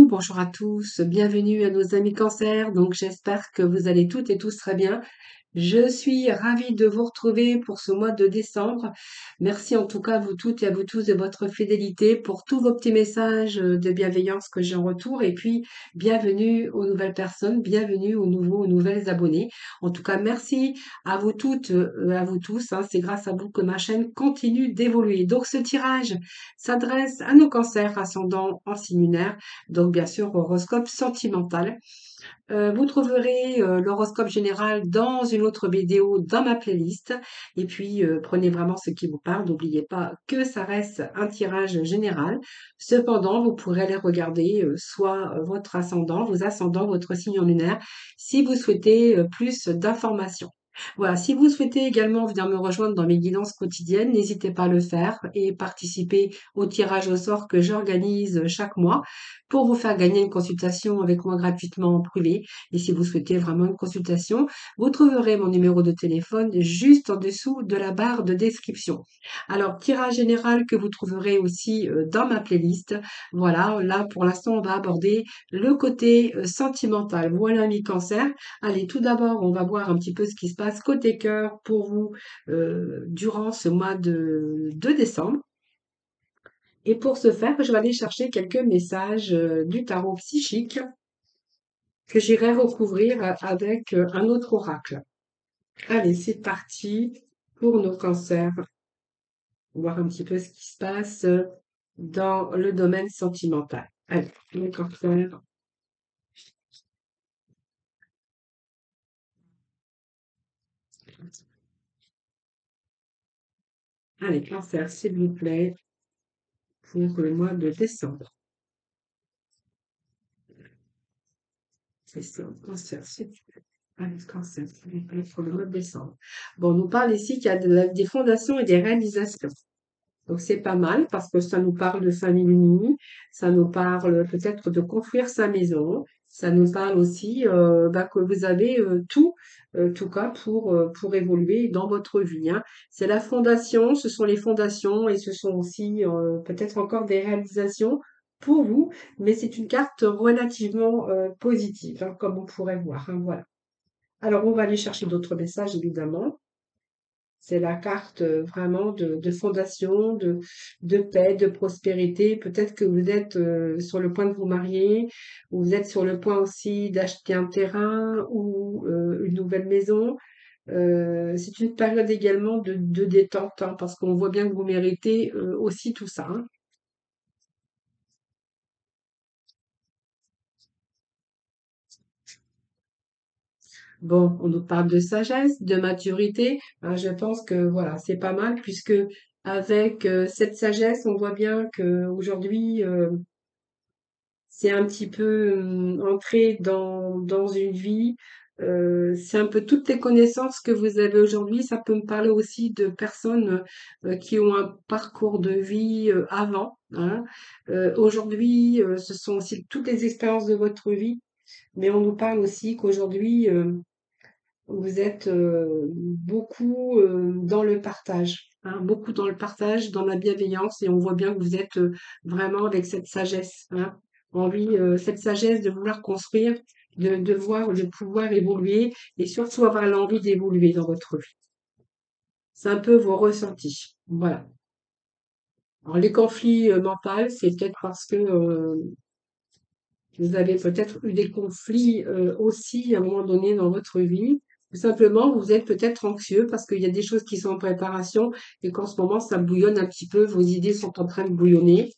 bonjour à tous, bienvenue à nos amis cancer. Donc j'espère que vous allez toutes et tous très bien. Je suis ravie de vous retrouver pour ce mois de décembre. Merci en tout cas à vous toutes et à vous tous de votre fidélité pour tous vos petits messages de bienveillance que j'ai en retour. Et puis bienvenue aux nouvelles personnes, bienvenue aux nouveaux, aux nouvelles abonnés. En tout cas, merci à vous toutes, à vous tous, hein. C'est grâce à vous que ma chaîne continue d'évoluer. Donc ce tirage s'adresse à nos cancers ascendants en signe lunaire, donc bien sûr horoscope sentimental. Vous trouverez l'horoscope général dans une autre vidéo dans ma playlist. Et puis, prenez vraiment ce qui vous parle. N'oubliez pas que ça reste un tirage général. Cependant, vous pourrez aller regarder soit votre ascendant, vos ascendants, votre signe lunaire, si vous souhaitez plus d'informations. Voilà, si vous souhaitez également venir me rejoindre dans mes guidances quotidiennes, n'hésitez pas à le faire et participer au tirage au sort que j'organise chaque mois pour vous faire gagner une consultation avec moi gratuitement en privé. Et si vous souhaitez vraiment une consultation, vous trouverez mon numéro de téléphone juste en dessous de la barre de description. Alors, tirage général que vous trouverez aussi dans ma playlist. Voilà, là pour l'instant, on va aborder le côté sentimental. Voilà, mi cancer. Allez, tout d'abord, on va voir un petit peu ce qui se passe côté cœur pour vous durant ce mois de décembre. Et pour ce faire, je vais aller chercher quelques messages du tarot psychique que j'irai recouvrir avec un autre oracle. Allez, c'est parti pour nos cancers. Voir un petit peu ce qui se passe dans le domaine sentimental. Allez, les cancers. Allez, cancer, s'il vous plaît, pour le mois de décembre. Décembre, cancer, s'il vous plaît. Allez, cancer, s'il vous plaît, pour le mois de décembre. Bon, on nous parle ici qu'il y a des fondations et des réalisations. Donc c'est pas mal parce que ça nous parle de famille unie, ça nous parle peut-être de construire sa maison, ça nous parle aussi que vous avez tout, tout cas pour évoluer dans votre vie, hein. C'est la fondation, ce sont les fondations et ce sont aussi peut-être encore des réalisations pour vous, mais c'est une carte relativement positive, hein, comme on pourrait voir, hein, voilà. Alors on va aller chercher d'autres messages évidemment. C'est la carte vraiment de fondation, de paix, de prospérité. Peut-être que vous êtes sur le point de vous marier, ou vous êtes sur le point aussi d'acheter un terrain ou une nouvelle maison. C'est une période également de détente, hein, parce qu'on voit bien que vous méritez aussi tout ça, hein. Bon, on nous parle de sagesse, de maturité. Hein, je pense que voilà, c'est pas mal puisque avec cette sagesse, on voit bien que aujourd'hui c'est un petit peu entrer dans une vie. C'est un peu toutes les connaissances que vous avez aujourd'hui. Ça peut me parler aussi de personnes qui ont un parcours de vie avant, hein. Aujourd'hui, ce sont aussi toutes les expériences de votre vie, mais on nous parle aussi qu'aujourd'hui, vous êtes beaucoup dans le partage, hein, beaucoup dans le partage, dans la bienveillance, et on voit bien que vous êtes vraiment avec cette sagesse, hein, envie, cette sagesse de vouloir construire, de voir, de pouvoir évoluer, et surtout avoir l'envie d'évoluer dans votre vie. C'est un peu vos ressentis. Voilà. Alors, les conflits mentaux, c'est peut-être parce que vous avez peut-être eu des conflits aussi à un moment donné dans votre vie. Tout simplement, vous êtes peut-être anxieux parce qu'il y a des choses qui sont en préparation et qu'en ce moment, ça bouillonne un petit peu, vos idées sont en train de bouillonner.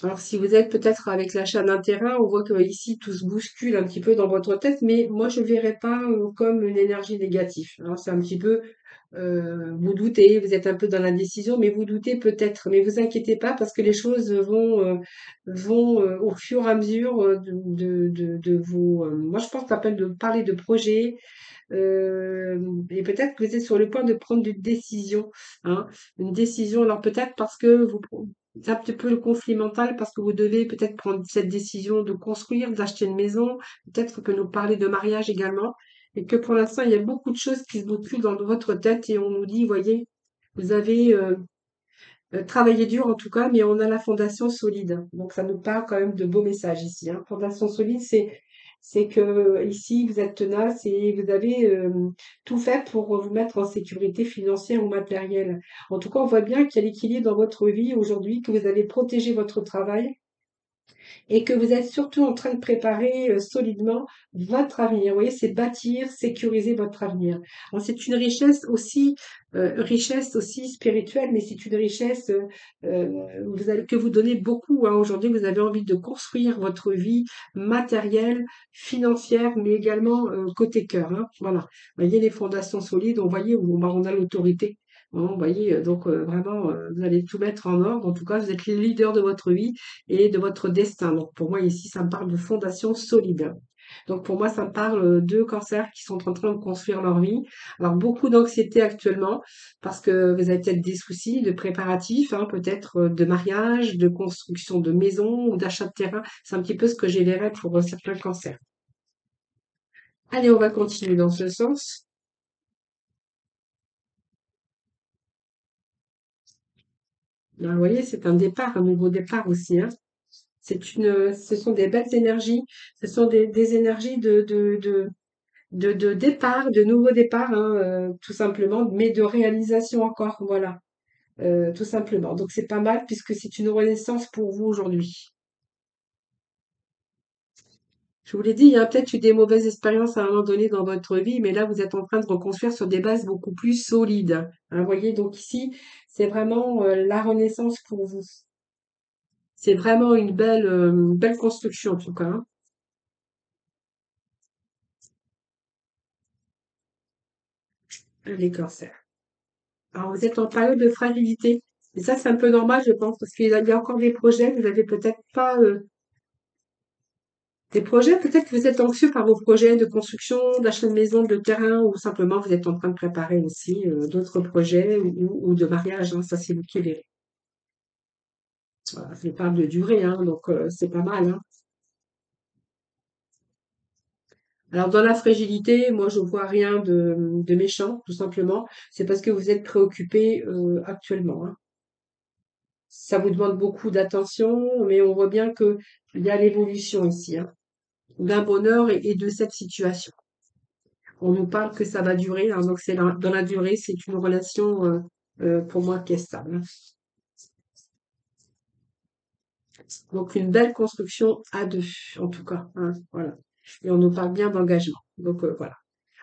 Alors, si vous êtes peut-être avec l'achat d'un terrain, on voit que ici tout se bouscule un petit peu dans votre tête, mais moi, je ne verrais pas comme une énergie négative. Alors, c'est un petit peu, vous doutez, vous êtes un peu dans l'indécision, mais vous doutez peut-être. Mais vous inquiétez pas parce que les choses vont au fur et à mesure de vos. Moi, je pense qu'on appelle de parler de projets. Et peut-être que vous êtes sur le point de prendre une décision, hein, une décision. Alors peut-être parce que c'est un petit peu le conflit mental parce que vous devez peut-être prendre cette décision de construire, d'acheter une maison. Peut-être que nous parler de mariage également. Et que pour l'instant, il y a beaucoup de choses qui se bousculent dans votre tête et on nous dit, voyez, vous avez travailler dur en tout cas, mais on a la fondation solide. Donc ça nous parle quand même de beaux messages ici, hein. Fondation solide, c'est que ici vous êtes tenace et vous avez tout fait pour vous mettre en sécurité financière ou matérielle. En tout cas, on voit bien qu'il y a l'équilibre dans votre vie aujourd'hui, que vous avez protégé votre travail et que vous êtes surtout en train de préparer solidement votre avenir. Vous voyez, c'est bâtir, sécuriser votre avenir. Alors, c'est richesse aussi spirituelle, mais c'est une richesse que vous donnez beaucoup, hein. Aujourd'hui, vous avez envie de construire votre vie matérielle, financière, mais également côté cœur, hein. Voilà. Vous voyez les fondations solides, on voyait où on a l'autorité. Bon, vous voyez, donc vraiment, vous allez tout mettre en ordre. En tout cas, vous êtes le leader de votre vie et de votre destin. Donc pour moi ici, ça me parle de fondation solide. Donc pour moi, ça me parle de cancers qui sont en train de construire leur vie. Alors beaucoup d'anxiété actuellement parce que vous avez peut-être des soucis de préparatifs, hein, peut-être de mariage, de construction de maison ou d'achat de terrain. C'est un petit peu ce que j'ai verrai pour certains cancers. Allez, on va continuer dans ce sens. Là, vous voyez, c'est un départ, un nouveau départ aussi, hein. Ce sont des belles énergies. Ce sont des énergies de départ, de nouveau départ, hein, tout simplement, mais de réalisation encore, voilà, tout simplement. Donc c'est pas mal puisque c'est une renaissance pour vous aujourd'hui. Je vous l'ai dit, il y a peut-être eu des mauvaises expériences à un moment donné dans votre vie, mais là vous êtes en train de reconstruire sur des bases beaucoup plus solides, hein. Vous voyez, donc ici, c'est vraiment la renaissance pour vous. C'est vraiment une belle construction en tout cas, hein. Les cancers. Alors, vous êtes en période de fragilité. Et ça, c'est un peu normal, je pense, parce qu'il y a encore des projets, vous n'avez peut-être pas des projets, peut-être que vous êtes anxieux par vos projets de construction, d'achat de maison, de terrain, ou simplement vous êtes en train de préparer aussi d'autres projets ou de mariage, hein, ça c'est vous qui verrez. Voilà, je parle de durée, hein, donc c'est pas mal, hein. Alors dans la fragilité, moi je vois rien de méchant, tout simplement. C'est parce que vous êtes préoccupé actuellement, hein. Ça vous demande beaucoup d'attention, mais on voit bien que il y a l'évolution ici, hein, d'un bonheur et de cette situation. On nous parle que ça va durer, hein, donc dans la durée, c'est une relation pour moi qui est stable. Donc une belle construction à deux, en tout cas, hein, voilà. Et on nous parle bien d'engagement. Donc voilà.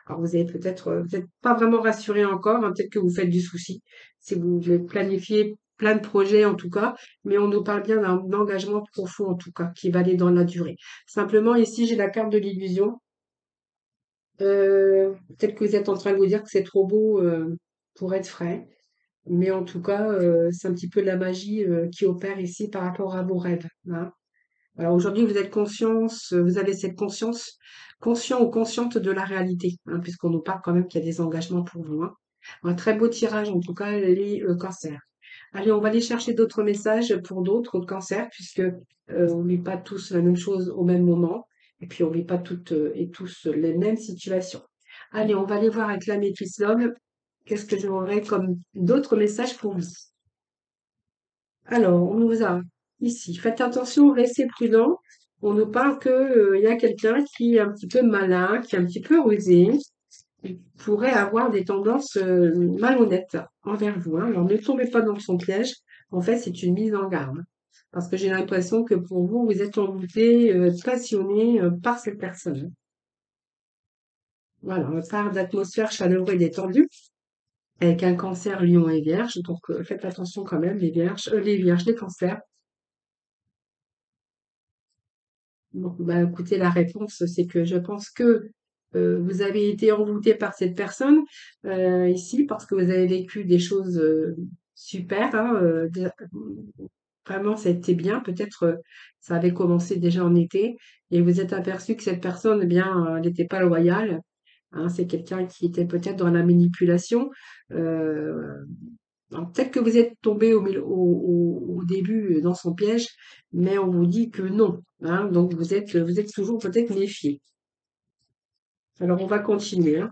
Alors vous avez vous n'êtes pas vraiment rassuré encore, hein, peut-être que vous faites du souci, si vous voulez planifier plein de projets en tout cas, mais on nous parle bien d'un engagement profond en tout cas, qui va aller dans la durée. Simplement ici j'ai la carte de l'illusion. Peut-être que vous êtes en train de vous dire que c'est trop beau pour être vrai, mais en tout cas c'est un petit peu de la magie qui opère ici par rapport à vos rêves, hein. Alors aujourd'hui, vous avez cette conscience, conscient ou consciente de la réalité, hein, puisqu'on nous parle quand même qu'il y a des engagements pour vous, hein. Un très beau tirage, en tout cas, les cancers. Allez, on va aller chercher d'autres messages pour d'autres cancers, puisque on vit pas tous la même chose au même moment, et puis on vit pas toutes et tous les mêmes situations. Allez, on va aller voir avec la Métis Love. Qu'est-ce que j'aurais comme d'autres messages pour vous? Alors, on nous a ici, faites attention, restez prudent. On nous parle que, il y a quelqu'un qui est un petit peu malin, qui est un petit peu rusé, qui pourrait avoir des tendances malhonnêtes envers vous, hein. Alors, ne tombez pas dans son piège. En fait, c'est une mise en garde, hein. Parce que j'ai l'impression que pour vous, vous êtes envoûté, passionné par cette personne. Voilà, on parle d'atmosphère chaleureuse et détendue, avec un cancer, lion et vierge. Donc, faites attention quand même, les cancers. Bon, bah, écoutez, la réponse, c'est que je pense que vous avez été envoûté par cette personne ici parce que vous avez vécu des choses super, hein, vraiment, ça a été bien. Peut-être ça avait commencé déjà en été et vous êtes aperçu que cette personne, eh bien, elle n'était pas loyale, hein. C'est quelqu'un qui était peut-être dans la manipulation. Euh, alors, peut-être que vous êtes tombé au début dans son piège, mais on vous dit que non, hein. Donc vous êtes toujours peut-être méfié. Alors on va continuer, hein.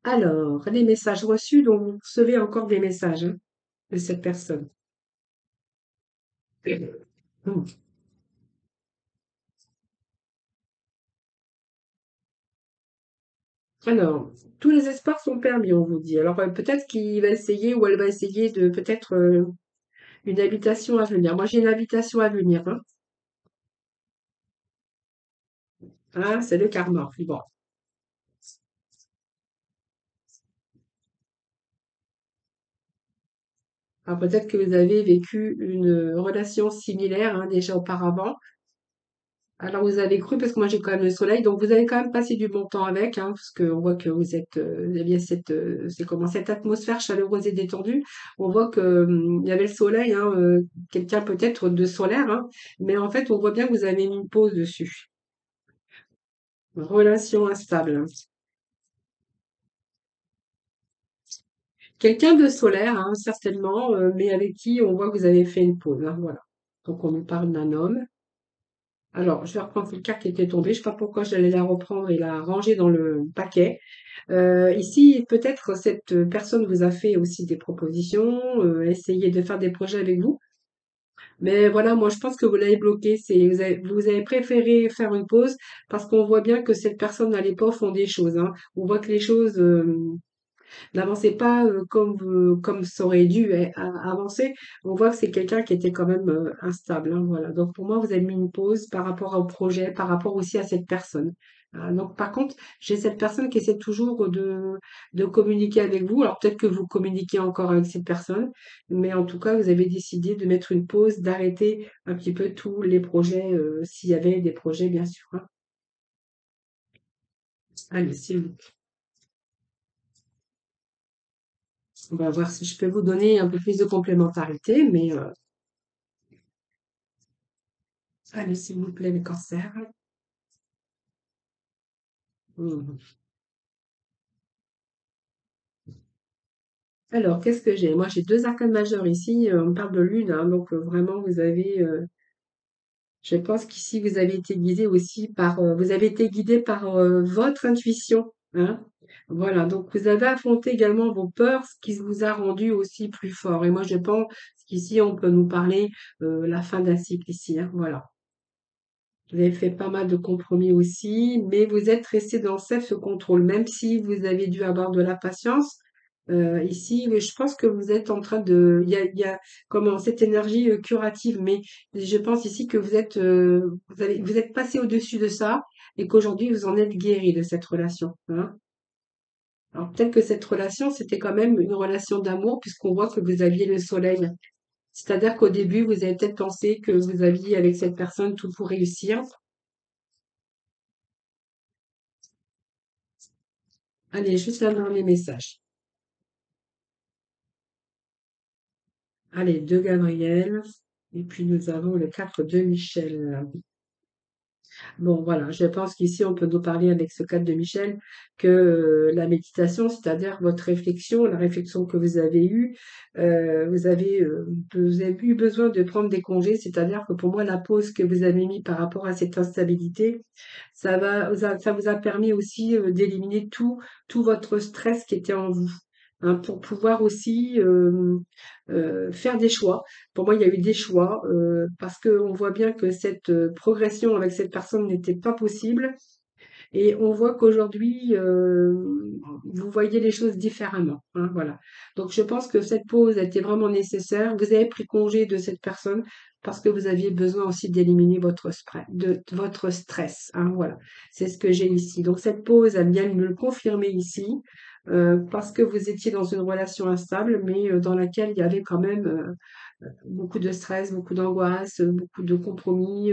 Alors, les messages reçus, donc vous recevez encore des messages hein, de cette personne. Hmm. Alors, tous les espoirs sont permis, on vous dit. Alors, peut-être qu'il va essayer ou elle va essayer de peut-être une invitation à venir. Moi, j'ai une invitation à venir. Hein. Ah, c'est le karma. Bon. Alors, peut-être que vous avez vécu une relation similaire hein, déjà auparavant. Alors, vous avez cru, parce que moi j'ai quand même le soleil, donc vous avez quand même passé du bon temps avec, hein, parce qu'on voit que vous êtes, il y a bien c'est comment, cette atmosphère chaleureuse et détendue. On voit que, il y avait le soleil, hein, quelqu'un peut-être de solaire, hein, mais en fait, on voit bien que vous avez mis une pause dessus. Relation instable. Hein. Quelqu'un de solaire, hein, certainement, mais avec qui on voit que vous avez fait une pause, hein, voilà. Donc, on nous parle d'un homme. Alors, je vais reprendre cette carte qui était tombée. Je sais pas pourquoi j'allais la reprendre et la ranger dans le paquet. Ici, peut-être cette personne vous a fait aussi des propositions, essayé de faire des projets avec vous. Mais voilà, moi je pense que vous l'avez bloqué. Vous avez préféré faire une pause parce qu'on voit bien que cette personne n'allait pas au fond des choses. Hein. On voit que les choses n'avancez pas comme ça aurait dû avancer. On voit que c'est quelqu'un qui était quand même instable. Hein, voilà. Donc pour moi, vous avez mis une pause par rapport au projet, par rapport aussi à cette personne. Donc par contre, j'ai cette personne qui essaie toujours de communiquer avec vous. Alors peut-être que vous communiquez encore avec cette personne, mais en tout cas, vous avez décidé de mettre une pause, d'arrêter un petit peu tous les projets, s'il y avait des projets, bien sûr. Hein. Allez, on va voir si je peux vous donner un peu plus de complémentarité, mais allez, s'il vous plaît, le cancer. Mhm. Alors, qu'est-ce que j'ai? Moi, j'ai deux arcanes majeures ici. On parle de lune, hein, donc vraiment, vous avez. Je pense qu'ici, vous avez été guidé aussi par. Vous avez été guidé par votre intuition. Hein. Voilà, donc vous avez affronté également vos peurs, ce qui vous a rendu aussi plus fort. Et moi, je pense qu'ici, on peut nous parler la fin d'un cycle ici. Hein, voilà. Vous avez fait pas mal de compromis aussi, mais vous êtes resté dans self-control, même si vous avez dû avoir de la patience. Ici, je pense que vous êtes en train de, il y a comment cette énergie curative, mais je pense ici que vous êtes passé au-dessus de ça et qu'aujourd'hui vous en êtes guéri de cette relation. Hein. Alors peut-être que cette relation, c'était quand même une relation d'amour puisqu'on voit que vous aviez le soleil. C'est-à-dire qu'au début, vous avez peut-être pensé que vous aviez avec cette personne tout pour réussir. Allez, juste là dans les messages. Allez, de Gabriel. Et puis nous avons le 4 de Michel. Bon, voilà, je pense qu'ici, on peut nous parler avec ce 4 de Michel que la méditation, c'est-à-dire votre réflexion, la réflexion que vous avez eue, vous avez eu besoin de prendre des congés, c'est-à-dire que pour moi, la pause que vous avez mis par rapport à cette instabilité, ça vous a permis aussi d'éliminer tout votre stress qui était en vous. Hein, pour pouvoir aussi faire des choix. Pour moi, il y a eu des choix parce qu'on voit bien que cette progression avec cette personne n'était pas possible et on voit qu'aujourd'hui, vous voyez les choses différemment. Hein, voilà. Donc, je pense que cette pause était vraiment nécessaire. Vous avez pris congé de cette personne parce que vous aviez besoin aussi d'éliminer de votre stress. Hein, voilà. C'est ce que j'ai ici. Donc, cette pause, elle vient me le confirmer ici. Parce que vous étiez dans une relation instable, mais dans laquelle il y avait quand même beaucoup de stress, beaucoup d'angoisse, beaucoup de compromis.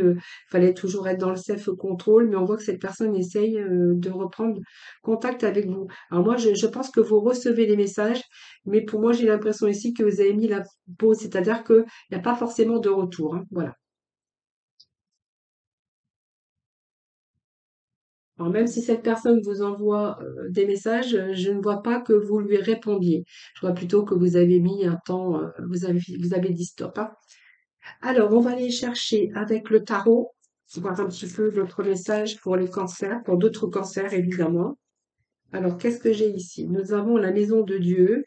Fallait toujours être dans le self-control, mais on voit que cette personne essaye de reprendre contact avec vous. Alors moi, je pense que vous recevez les messages, mais pour moi, j'ai l'impression ici que vous avez mis la pause, c'est-à-dire qu'il n'y a pas forcément de retour. Hein, voilà. Alors même si cette personne vous envoie des messages, je ne vois pas que vous lui répondiez. Je vois plutôt que vous avez mis un temps, vous avez dit stop. Hein. Alors, on va aller chercher avec le tarot, voir un petit peu d'autres messages pour les cancers, pour d'autres cancers évidemment. Alors, qu'est-ce que j'ai ici? Nous avons la maison de Dieu.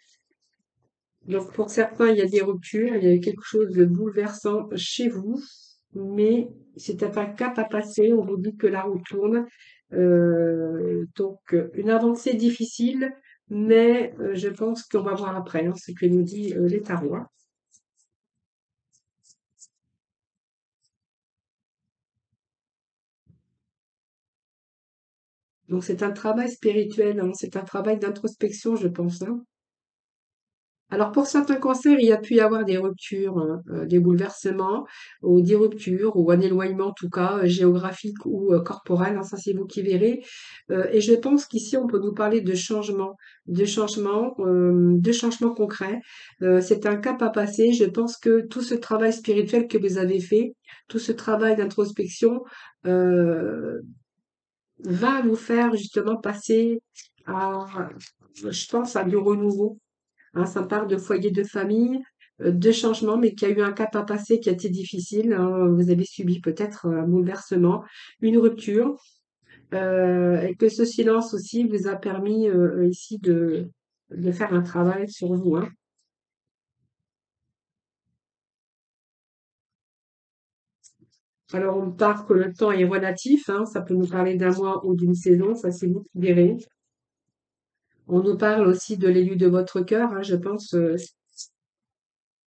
Donc, pour certains, il y a des ruptures, il y a quelque chose de bouleversant chez vous, mais c'est un cap à passer. On vous dit que la roue tourne. Une avancée difficile, mais je pense qu'on va voir après, hein, ce que nous dit les tarots, hein. Donc, c'est un travail spirituel, hein, c'est un travail d'introspection, je pense, hein. Alors pour certains cancers, il y a pu y avoir des ruptures, des bouleversements ou des ruptures ou un éloignement en tout cas, géographique ou, corporel, hein, ça c'est vous qui verrez. Et je pense qu'ici on peut nous parler de changements concrets. C'est un cap à passer. Je pense que tout ce travail spirituel que vous avez fait, tout ce travail d'introspection, heu, va vous faire justement passer à je pense à du renouveau. Hein, ça part de foyer de famille, de changement, mais qui a eu un cap à passer qui a été difficile, hein. Vous avez subi peut-être un bouleversement, une rupture, et que ce silence aussi vous a permis ici de faire un travail sur vous, hein. Alors on part que le temps est relatif, hein, ça peut nous parler d'un mois ou d'une saison, ça c'est vous qui verrez. On nous parle aussi de l'élu de votre cœur, hein, je pense,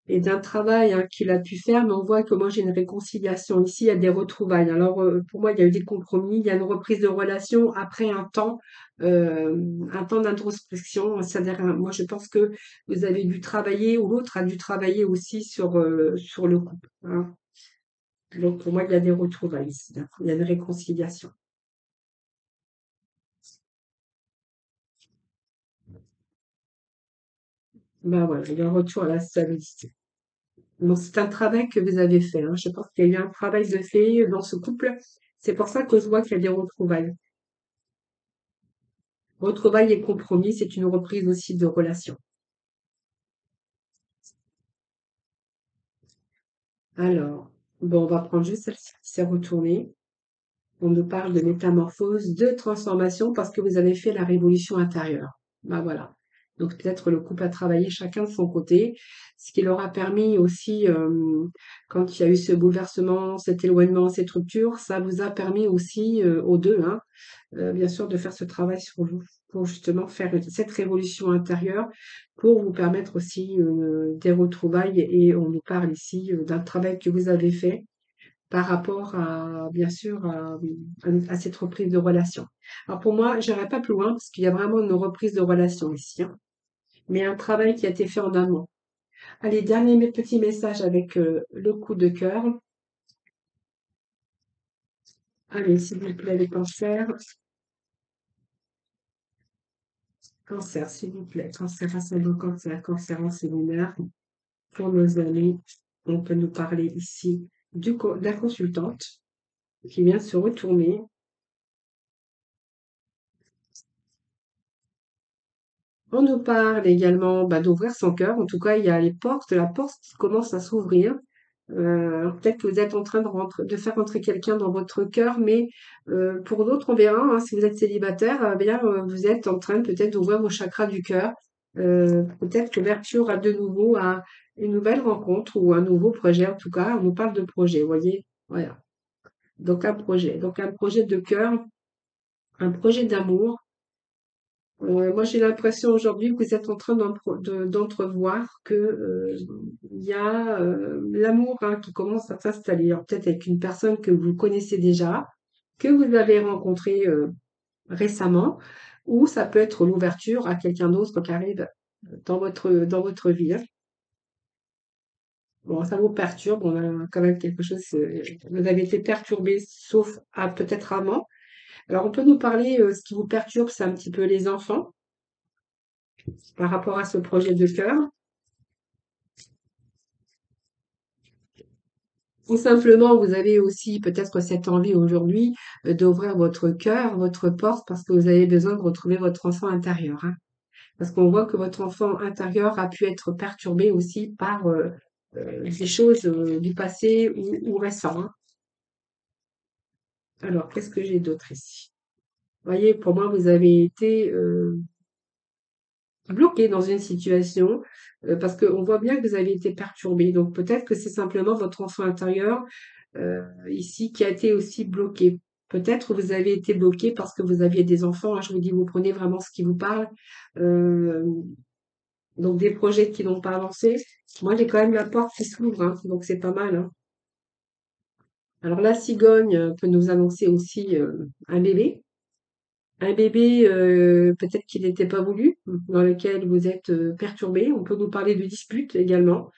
et d'un travail, hein, qu'il a pu faire, mais on voit que moi j'ai une réconciliation ici, il y a des retrouvailles. Alors, pour moi, il y a eu des compromis, il y a une reprise de relation après un temps d'introspection. C'est-à-dire, moi je pense que vous avez dû travailler ou l'autre a dû travailler aussi sur le couple, hein. Donc pour moi, il y a des retrouvailles ici, hein. Il y a une réconciliation. Ben voilà, il y a un retour à la stabilité. Donc c'est un travail que vous avez fait, hein. Je pense qu'il y a eu un travail de fait dans ce couple. C'est pour ça que je vois qu'il y a des retrouvailles. Retrouvailles et compromis, c'est une reprise aussi de relation. Alors, bon, on va prendre juste celle-ci qui s'est retournée. On nous parle de métamorphose, de transformation parce que vous avez fait la révolution intérieure. Ben voilà. Donc peut-être le couple a travaillé chacun de son côté, ce qui leur a permis aussi, quand il y a eu ce bouleversement, cet éloignement, cette rupture, ça vous a permis aussi aux deux, hein, bien sûr, de faire ce travail sur vous pour justement faire cette révolution intérieure, pour vous permettre aussi des retrouvailles. Et on nous parle ici d'un travail que vous avez fait par rapport à, bien sûr, à cette reprise de relation. Alors pour moi, je n'irai pas plus loin parce qu'il y a vraiment une reprise de relation ici, hein, mais un travail qui a été fait en amont. Allez, dernier petit message avec le coup de cœur. Allez, s'il vous plaît, les cancers. Cancer, s'il vous plaît. Cancer ascendant cancer, cancer en séminaire. Pour nos amis, on peut nous parler ici de la consultante qui vient se retourner. On nous parle également d'ouvrir son cœur. En tout cas, il y a la porte qui commence à s'ouvrir. Peut-être que vous êtes en train de faire rentrer quelqu'un dans votre cœur, mais pour d'autres, on verra, hein, si vous êtes célibataire, bien, vous êtes en train peut-être d'ouvrir vos chakras du cœur. Peut-être l'ouverture à de nouveau à une nouvelle rencontre ou un nouveau projet. En tout cas, on nous parle de projet, vous voyez. Voilà. Donc un projet de cœur, un projet d'amour. Moi, j'ai l'impression aujourd'hui que vous êtes en train d'entrevoir que il y a l'amour, hein, qui commence à s'installer. Alors, peut-être avec une personne que vous connaissez déjà, que vous avez rencontré récemment, ou ça peut être l'ouverture à quelqu'un d'autre qui arrive dans votre vie, hein. Bon, ça vous perturbe, on a quand même quelque chose, vous avez été perturbé, sauf à peut-être avant. Alors, on peut nous parler, ce qui vous perturbe, c'est un petit peu les enfants par rapport à ce projet de cœur. Ou simplement, vous avez aussi peut-être cette envie aujourd'hui d'ouvrir votre cœur, votre porte, parce que vous avez besoin de retrouver votre enfant intérieur, hein. Parce qu'on voit que votre enfant intérieur a pu être perturbé aussi par des choses du passé ou récent, hein. Alors, qu'est-ce que j'ai d'autre ici? voyez, pour moi, vous avez été bloqué dans une situation parce qu'on voit bien que vous avez été perturbé. Donc peut-être que c'est simplement votre enfant intérieur ici qui a été aussi bloqué. Peut-être vous avez été bloqué parce que vous aviez des enfants, hein, je vous dis, vous prenez vraiment ce qui vous parle. Euh, donc des projets qui n'ont pas avancé. Moi, j'ai quand même la porte qui s'ouvre, hein, donc c'est pas mal, hein. Alors la cigogne peut nous annoncer aussi un bébé. Un bébé, peut-être qu'il n'était pas voulu, dans lequel vous êtes perturbé. On peut nous parler de dispute également.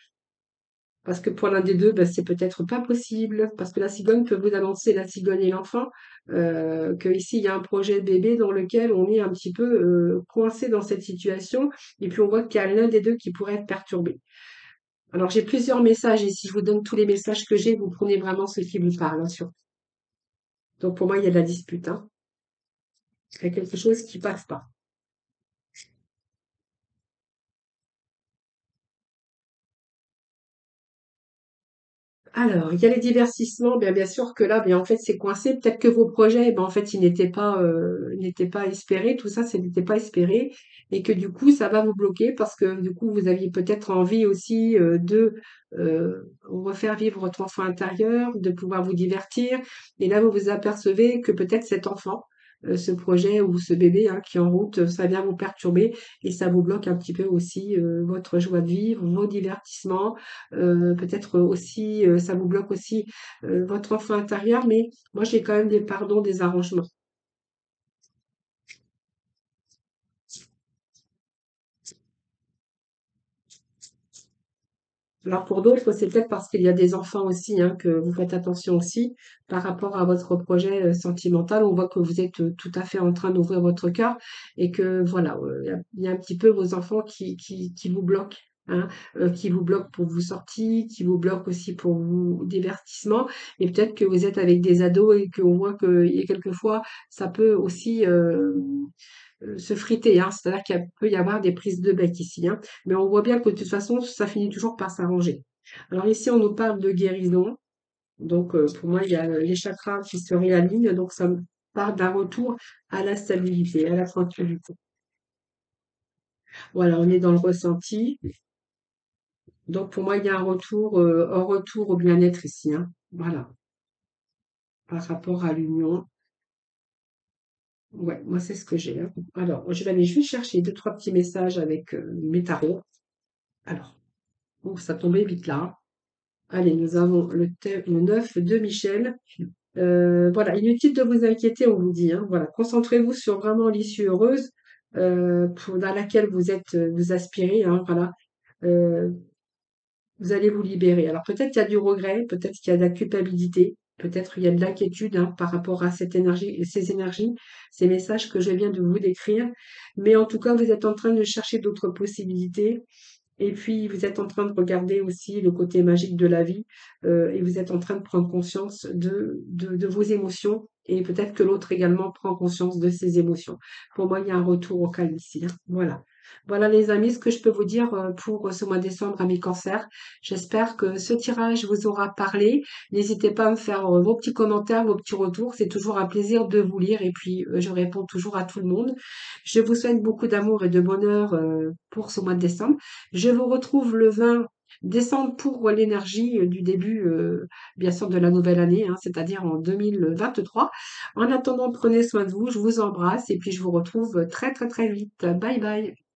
Parce que pour l'un des deux, ben, c'est peut-être pas possible, parce que la cigogne peut vous annoncer, la cigogne et l'enfant, que ici il y a un projet de bébé dans lequel on est un petit peu coincé dans cette situation, et puis on voit qu'il y a l'un des deux qui pourrait être perturbé. Alors j'ai plusieurs messages, et si je vous donne tous les messages que j'ai, vous prenez vraiment ce qui vous parle, hein, Donc pour moi, il y a de la dispute, hein. Il y a quelque chose qui passe pas. Alors, il y a les divertissements, bien sûr que là, en fait, c'est coincé. Peut-être que vos projets, en fait, ils n'étaient pas espérés. Tout ça, ce n'était pas espéré, et que du coup, ça va vous bloquer parce que du coup, vous aviez peut-être envie aussi de refaire vivre votre enfant intérieur, de pouvoir vous divertir. Et là, vous vous apercevez que peut-être cet enfant, ce projet ou ce bébé hein, qui est en route, ça vient vous perturber et ça vous bloque un petit peu aussi votre joie de vivre, vos divertissements. Peut-être aussi, ça vous bloque aussi votre enfant intérieur, mais moi j'ai quand même des pardons, des arrangements. Alors pour d'autres, c'est peut-être parce qu'il y a des enfants aussi, hein, que vous faites attention aussi par rapport à votre projet sentimental. On voit que vous êtes tout à fait en train d'ouvrir votre cœur et que voilà, il y a un petit peu vos enfants qui vous bloquent. Hein, qui vous bloquent pour vos sorties, qui vous bloquent aussi pour vos divertissements, et peut-être que vous êtes avec des ados et qu'on voit que y a quelquefois ça peut aussi se friter, hein. C'est-à-dire qu'il peut y avoir des prises de bec ici, hein. Mais on voit bien que de toute façon, ça finit toujours par s'arranger. Alors ici, on nous parle de guérison. Donc pour moi, il y a les chakras qui se réalignent. Donc ça me parle d'un retour à la stabilité, à la tranquillité. Voilà, on est dans le ressenti. Donc pour moi, il y a un retour au bien-être ici, hein. Voilà, par rapport à l'union. Ouais, moi c'est ce que j'ai, hein. Alors, je vais aller juste chercher deux, trois petits messages avec mes tarots. Alors, oh, ça tombait vite là, hein. Allez, nous avons le 9 de Michel. Voilà, inutile de vous inquiéter, on vous dit, hein. Voilà, concentrez-vous sur vraiment l'issue heureuse dans laquelle vous aspirez, hein, voilà. Euh, Vous allez vous libérer. Alors peut-être qu'il y a du regret, peut-être qu'il y a de la culpabilité, peut-être il y a de l'inquiétude hein, par rapport à cette énergie, ces énergies, ces messages que je viens de vous décrire. Mais en tout cas, vous êtes en train de chercher d'autres possibilités. Et puis, vous êtes en train de regarder aussi le côté magique de la vie et vous êtes en train de prendre conscience de vos émotions et peut-être que l'autre également prend conscience de ses émotions. Pour moi, il y a un retour au calme ici, hein. Voilà. Voilà les amis, ce que je peux vous dire pour ce mois de décembre à mes cancers. J'espère que ce tirage vous aura parlé. N'hésitez pas à me faire vos petits commentaires, vos petits retours. C'est toujours un plaisir de vous lire et puis je réponds toujours à tout le monde. Je vous souhaite beaucoup d'amour et de bonheur pour ce mois de décembre. Je vous retrouve le 20 décembre pour l'énergie du début, bien sûr, de la nouvelle année, hein, c'est-à-dire en 2023. En attendant, prenez soin de vous, je vous embrasse et puis je vous retrouve très très très vite. Bye bye.